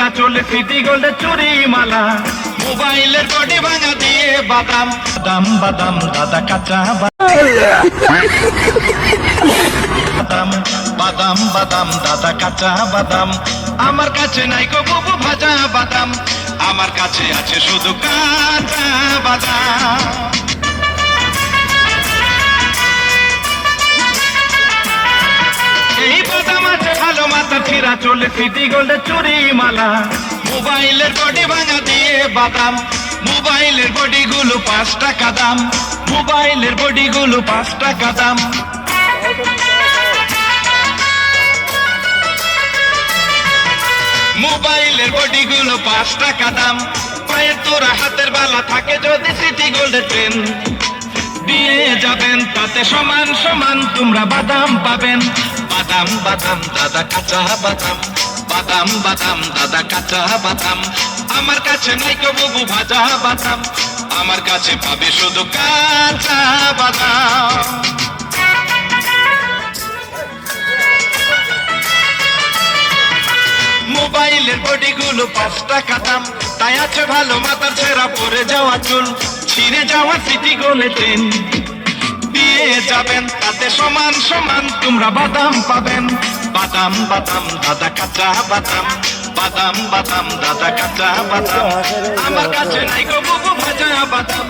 ছিঁড়া চলে সিটি গোল্ডের চুরি মালা, মোবাইলের বডি ভাঙা দিয়ে বাদাম বাদাম বাদাম দাদা কাঁচা বাদাম বাদাম বাদাম দাদা কাঁচা বাদাম। আমার কাছে নাই গো বুবু ভাজা বাদাম, আমার কাছে আছে শুধু কাঁচা বাদাম। এই বাদাম আছে ভালো, মাথা ছিঁড়া চলে সিটি গোল্ডের চুরি মালা, মোবাইলের বডি ভাঙা দিয়ে বাদাম, মোবাইলের বডি গুলো 5 টাকা দাম, মোবাইলের বডি গুলো 5 টাকা দাম। মোবাইলের বডি গুলো 5 টাকা দাম। পায়ের তোরা হাতের বালা থাকে যদি সিটি গোল্ডের ট্রেন দিয়ে যাবেন, তাতে সমান সমান তোমরা বাদাম পাবেন। বাদাম বাদাম দাদা কাঁচা বাদাম, বাদাম বাদাম দাদা কাঁচা বাদাম। আমার কাছে নাই গো বুবু ভাজা বাদাম, আমার কাছে পাবে শুধু কাঁচা বাদাম। মোবাইলের বডি গুলো 5 টাকা দাম, তাই আছে ভালো মাথার ছেঁড়া পরে যাওয়া চুল, ছিঁড়ে যাওয়া সিটি গোল্ডের ট্রেন দিয়ে যাবেন, তাতে সমান সমান তোমরা বাদাম পাবেন। বাদাম বাদাম দাদা কাঁচা বাদাম, বাদাম বাদাম দাদা কাঁচা বাদাম। আমার কাছে নাই গো বুবু ভাজা বাদাম,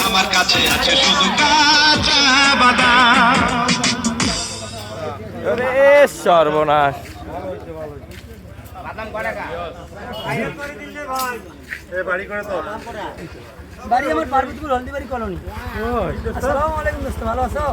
আমার কাছে আছে শুধু কাঁচা বাদাম। সর্বনাশ। বাড়ি আমার পার্বতীপুর হলদিবাড়ি কলোনি। আসসালামু আলাইকুম দোস্ত, ভালো আছো?